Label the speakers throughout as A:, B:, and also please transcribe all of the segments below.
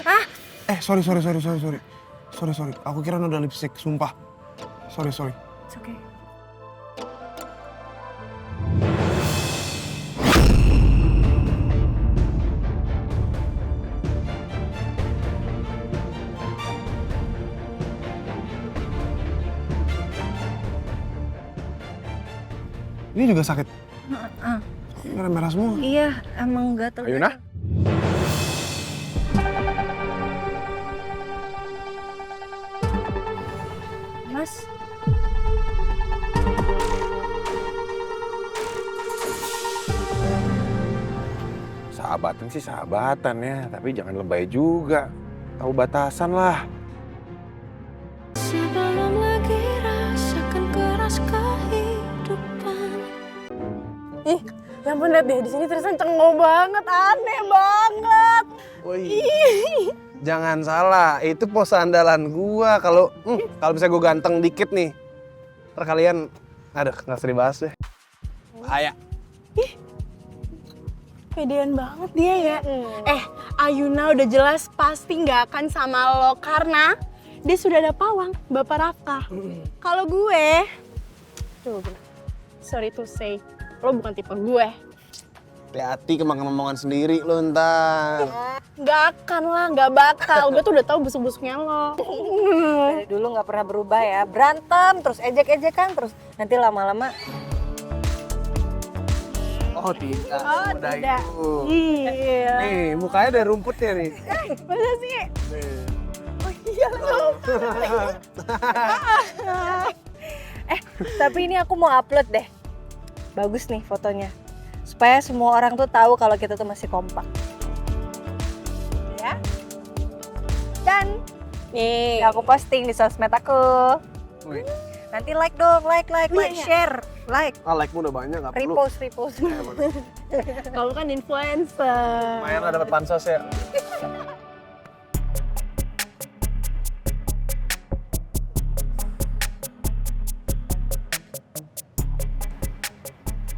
A: Ah.
B: Sorry. Sorry. Aku kira udah lipstick, sumpah. Sorry.
A: It's okay.
B: Ini juga sakit. Merah-merah semua.
A: Iya, emang gatel.
B: Ayuna?
A: Mas.
B: Sahabatan sih sahabatan ya, tapi jangan lebay juga. Tahu batasan lah.
C: Sebelum lagi rasakan keras kehidupan.
A: Ih, ya ampun lihat deh, di sini Tristan cengeng banget, aneh banget.
B: Woi. Jangan salah, itu pose andalan gua. Kalau misalnya gua ganteng dikit nih, ntar kalian, aduh nggak usah dibahas deh. Bahaya.
A: Pedean banget dia ya. Ayuna udah jelas pasti nggak akan sama lo karena dia sudah ada pawang, Bapak Rafka. Kalau gue, sorry to say, lo bukan tipe gue.
B: Hati-hati kemakan omongan sendiri lo ntar.
A: Nggak akan lah, nggak bakal. Gue tuh udah tahu busuk-busuknya lo.
D: Dari dulu nggak pernah berubah ya, berantem terus ejek-ejekan terus nanti lama-lama.
B: Oh tidak,
A: Oh,
B: semudah
A: tidak.
B: itu.
A: Iya.
B: Nih, mukanya ada rumputnya nih.
A: Masa sih?
B: Nih.
A: Oh iya lo.
D: Tapi ini aku mau upload deh. Bagus nih fotonya. Supaya semua orang tuh tahu kalau kita tuh masih kompak. Ya. Dan nih aku posting di sosmed aku.
B: Wih.
D: Nanti like dong, like,
A: Iya.
D: share, like,
B: Like-mu udah banyak, gak perlu.
D: repost.
A: Kamu kan influencer.
B: Lumayan lah dapat pansos ya.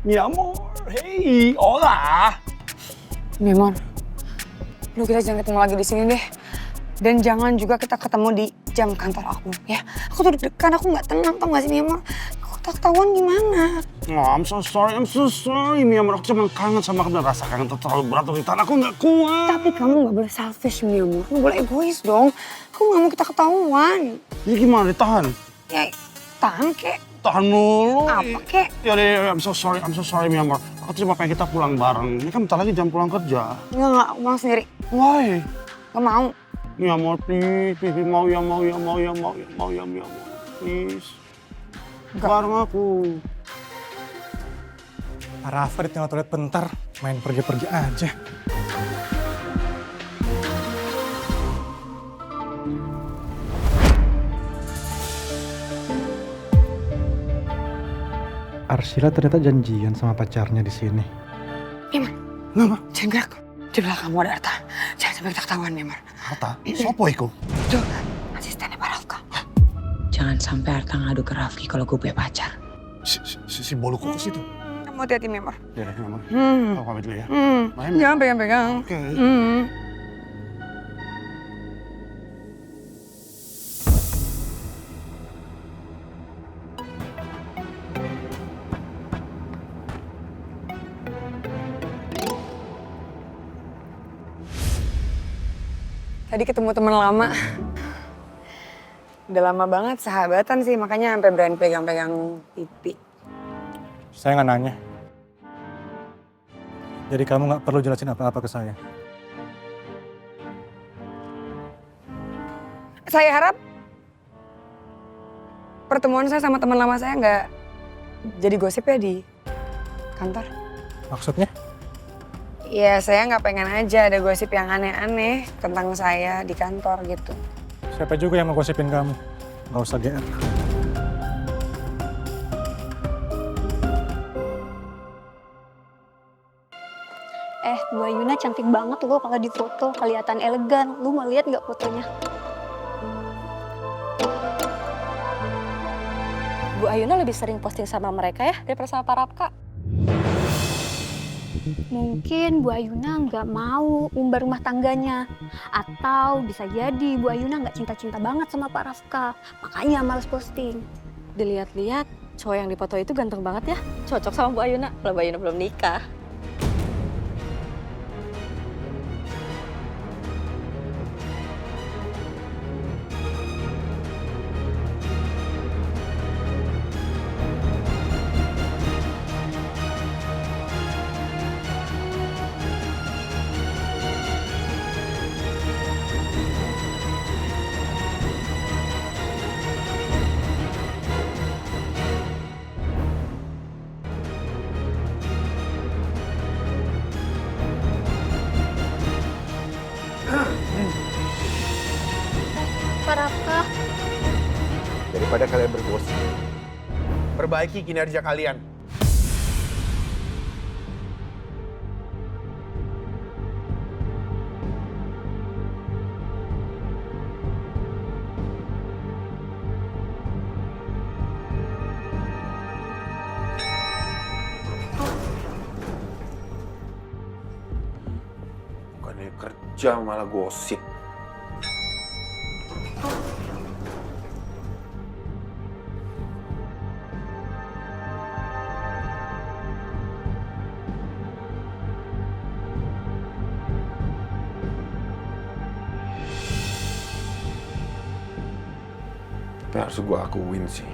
B: Mi amor, hey, hola.
E: Memor, lu kita jangan ketemu lagi di sini deh. Dan jangan juga kita ketemu di jam kantor aku, ya. Aku tuh deg-degan, aku nggak tenang, tau gak sih, Memor? Aku ketahuan gimana?
B: Oh, I'm so sorry, Mi amor. Aku cuma kangen sama kamu dan rasa kangen tuh terlalu berat untuk ditahan. Aku nggak kuat.
E: Tapi kamu nggak boleh selfish, Memor. Kamu boleh egois dong. Aku nggak mau kita ketahuan.
B: Ini gimana, ditahan?
E: Ya, tahan kek.
B: Tahan mulu.
E: Apa kek?
B: Ya, I'm so sorry, Mi amor. Aku cuma pengen kita pulang bareng. Ini kan bentar lagi jam pulang kerja.
E: Enggak, aku pulang sendiri.
B: Why?
E: Gak mau.
B: Mi amor, please, mau ya, Mi amor, please. Bareng aku.
F: Pak Rafa ditinggal toilet bentar, main pergi-pergi aja. Arsila ternyata janjian sama pacarnya di sini.
E: Memor,
B: Kenapa?
E: jangan gerak. Di belakangmu ada Arta. Jangan sampai kita ketahuan, Memor.
B: Harta? Sopo iku?
E: Tuh, asistennya Pak Rafka.
G: Jangan sampai Arta ngadu ke Rafki kalau gue punya pacar.
B: Si boluku ke situ.
E: Kamu hati-hati, Memor.
B: Ya deh, Memor.
E: Hmm.
B: Aku pamit dulu ya. Bye, Mi.
E: Jangan pegang-pegang.
B: Oke.
E: Tadi ketemu teman lama. Udah lama banget sahabatan sih, makanya sampai berani pegang-pegang pipi.
F: Saya nggak nanya. Jadi kamu nggak perlu jelasin apa-apa ke saya.
E: Saya harap pertemuan saya sama teman lama saya nggak jadi gosip ya di kantor.
F: Maksudnya?
E: Ya saya nggak pengen aja ada gosip yang aneh-aneh tentang saya di kantor gitu.
F: Siapa juga yang mau gosipin kamu? Nggak usah GR.
C: Bu Ayuna cantik banget loh kalau di foto, kelihatan elegan. Lu mau lihat nggak fotonya? Bu Ayuna lebih sering posting sama mereka ya daripada sama Pak Rafka. Mungkin Bu Ayuna nggak mau umbar rumah tangganya. Atau bisa jadi Bu Ayuna nggak cinta-cinta banget sama Pak Rafka. Makanya males posting.
D: Dilihat-lihat, cowok yang dipoto itu ganteng banget ya. Cocok sama Bu Ayuna, kalau Bu Ayuna belum nikah.
A: Pak Rafka,
B: Daripada kalian bergosip, perbaiki kinerja kalian. Bukannya kerja malah gosip. Tapi harus gue akuin sih,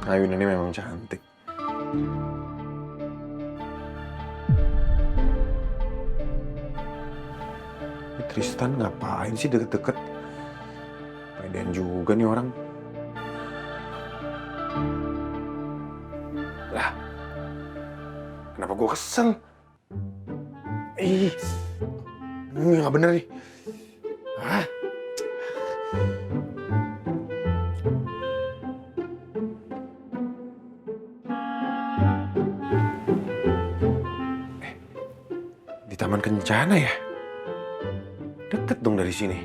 B: Ayun ini memang cantik. Ini Tristan ngapain sih deket-deket? Pedean juga nih orang. Lah, kenapa gue kesel? Ih, ini nggak bener nih. Hah? Di Taman Kencana ya? Deket dong dari sini.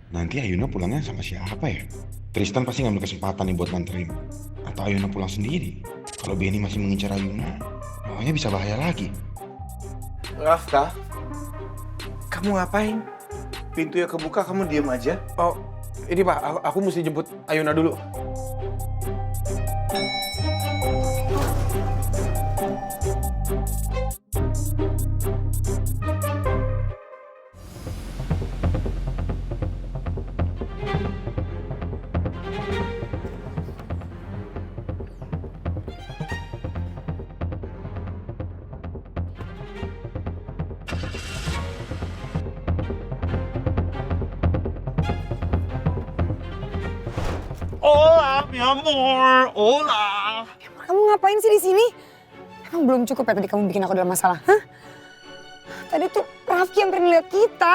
H: Nanti Ayuna pulangnya sama siapa ya? Tristan pasti ngambil kesempatan nih buat nganterin. Atau Ayuna pulang sendiri. Kalau Benny masih mengincar Ayuna, namanya bisa bahaya lagi.
I: Rafka, kamu ngapain? Pintunya kebuka, kamu diem aja.
B: Oh, ini Pak, aku mesti jemput Ayuna dulu.
I: Hola, mi amor. Hola.
E: Kamu ngapain sih di sini? Emang belum cukup ya tadi kamu bikin aku dalam masalah? Hah? Tadi tuh Rafki yang pernah lihat kita.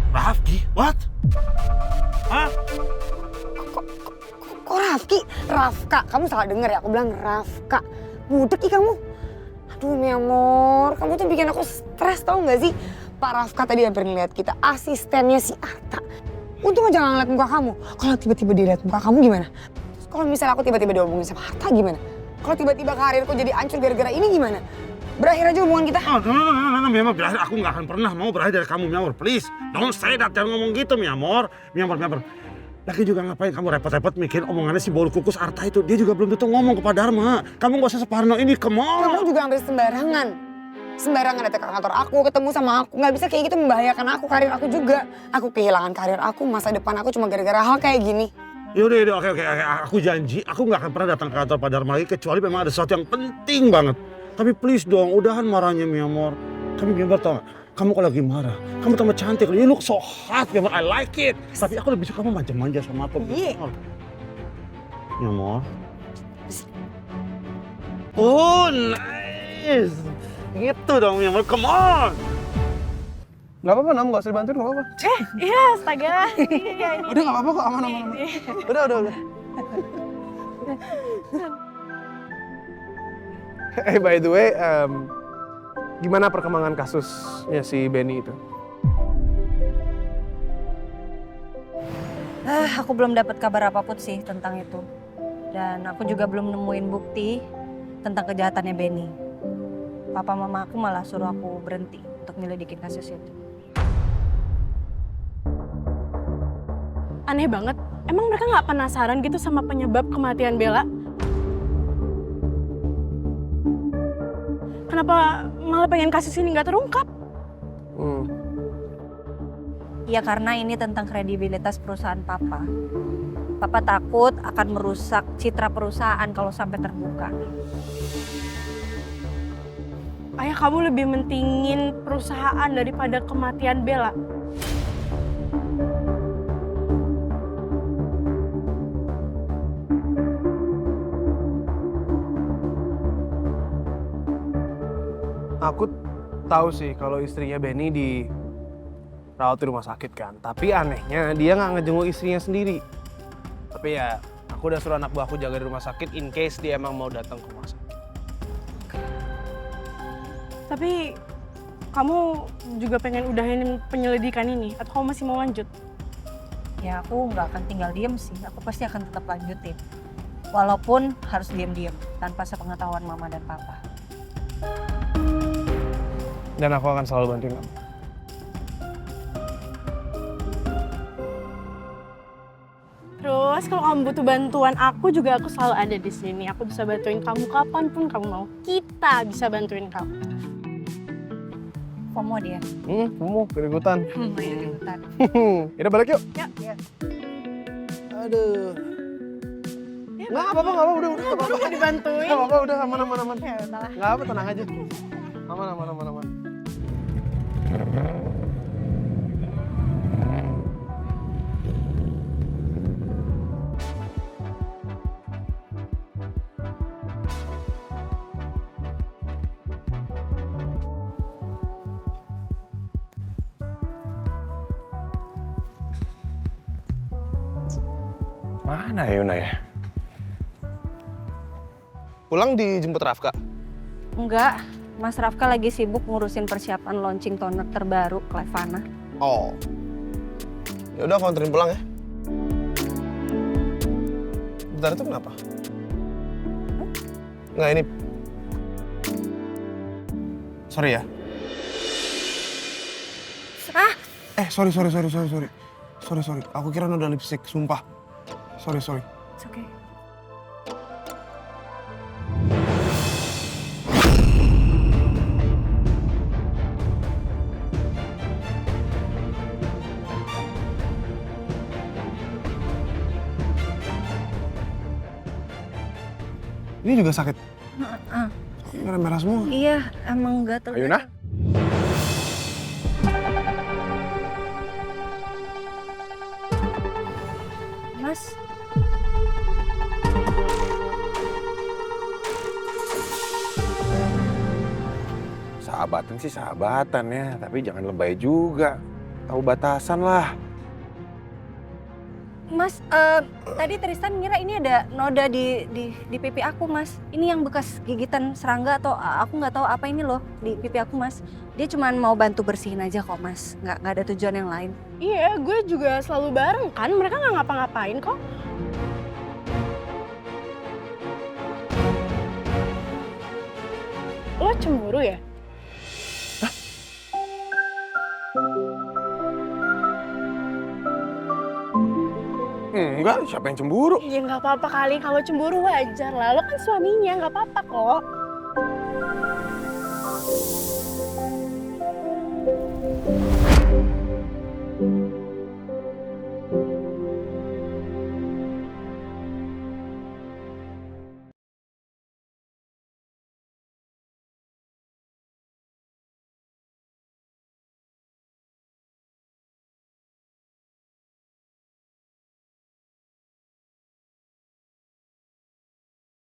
I: Rafki, what? Hah?
E: Kok Rafki? Rafka, kamu salah denger ya, aku bilang Rafka. Budek ih kamu. Aduh mi amor, kamu tuh bikin aku stres tau gak sih? Pak Rafka tadi hampir ngeliat kita, asistennya si Arta. Untung aja gak ngeliat muka kamu. Kalau tiba-tiba dia liat muka kamu gimana? Terus kalau misalnya aku tiba-tiba dihubungin sama Arta gimana? Kalau tiba-tiba karirku jadi hancur gara-gara ini gimana? Berakhir aja hubungan kita.
I: Oh, no, mi amor, berakhir. Aku nggak akan pernah mau berakhir dari kamu, mi amor. Please, don't say that. Jangan ngomong gitu, mi amor. Mi amor. Lagi juga ngapain kamu repot-repot mikirin omongannya si bolu kukus Arta itu. Dia juga belum tentu ngomong ke Pak Dharma. Kamu gak usah separno ini, come on.
E: Kamu juga hampir sembarangan. Sembarangan datang ke kantor aku, ketemu sama aku. Nggak bisa kayak gitu, membahayakan aku, karir aku juga. Aku kehilangan karir aku, masa depan aku cuma gara-gara hal kayak gini.
I: Yaudah, oke. Aku janji, aku nggak akan pernah datang ke kantor Pak Dharma lagi kecuali memang ada sesuatu yang penting banget. Tapi please dong, udahan marahnya, mi amor. Kamu mi amor, tau gak? Kamu kalau lagi marah, kamu tambah cantik. You look so hot, mi amor. I like it. Tapi aku lebih suka kamu manja-manja sama aku, mi amor. Mi amor. Oh, nice. Gitu dong, mi amor. Come on.
B: Gak apa-apa, Nam. Gak usah dibantuin, gak apa-apa.
A: iya astaga. Iya ini.
B: Udah gak apa-apa kok, aman. Udah. By the way, gimana perkembangan kasusnya si Benny itu?
D: Aku belum dapat kabar apapun sih tentang itu. Dan aku juga belum nemuin bukti tentang kejahatannya Benny. Papa mama aku malah suruh aku berhenti untuk nyelidikin kasus itu.
A: Aneh banget. Emang mereka nggak penasaran gitu sama penyebab kematian Bella? Kenapa malah pengen kasus ini nggak terungkap?
D: Ya karena ini tentang kredibilitas perusahaan Papa. Papa takut akan merusak citra perusahaan kalau sampai terbuka.
A: Ayah kamu lebih mentingin perusahaan daripada kematian Bella.
B: Aku tahu sih kalau istrinya Benny dirawat di rumah sakit kan. Tapi anehnya dia nggak ngejenguk istrinya sendiri. Tapi ya aku udah suruh anak buahku jaga di rumah sakit in case dia emang mau datang ke rumah sakit.
A: Tapi kamu juga pengen udahin penyelidikan ini atau kamu masih mau lanjut?
D: Ya aku nggak akan tinggal diem sih. Aku pasti akan tetap lanjutin. Walaupun harus diem-diem tanpa sepengetahuan mama dan papa.
B: Dan aku akan selalu bantuin kamu.
A: Terus kalau kamu butuh bantuan aku juga aku selalu ada di sini. Aku bisa bantuin kamu kapanpun kamu mau. Kita bisa bantuin kamu.
D: FOMO dia.
B: Kamu keributan.
D: Ya ikutan.
B: Yaudah balik yuk.
A: Ya.
B: Aduh.
A: Ya,
B: Nggak apa-apa, nggak apa-apa, udah.
A: Baru mau dibantuin.
B: Nggak apa-apa, udah aman.
A: Ya udahlah.
B: Nggak apa, tenang aja. Aman.
H: Mana Yuna ya?
B: Pulang dijemput Rafka.
D: Enggak, Mas Rafka lagi sibuk ngurusin persiapan launching toner terbaru Clevana.
B: Oh. Ya udah aku anterin pulang ya. Bentar itu kenapa? Nggak ini. Sorry ya. Sorry. Sorry. Aku kira noda lipstick, sumpah. Sorry.
D: It's okay.
B: Ini juga sakit. Merah-merah semua.
D: Iya, emang gatel.
B: Ayuna?
D: Mas,
H: Sahabatan sih sahabatan ya, tapi jangan lebay juga. Tahu batasan lah.
D: Mas, tadi Tristan ngira ini ada noda di pipi aku, Mas. Ini yang bekas gigitan serangga atau aku nggak tahu apa ini loh di pipi aku, Mas. Dia cuma mau bantu bersihin aja kok, Mas. Nggak ada tujuan yang lain.
A: Iya, gue juga selalu bareng kan. Mereka nggak ngapa-ngapain kok. Lo cemburu ya?
H: Enggak, siapa yang cemburu?
A: Ya nggak apa-apa kali. Kalau cemburu wajar lah. Lo kan suaminya, nggak apa-apa kok.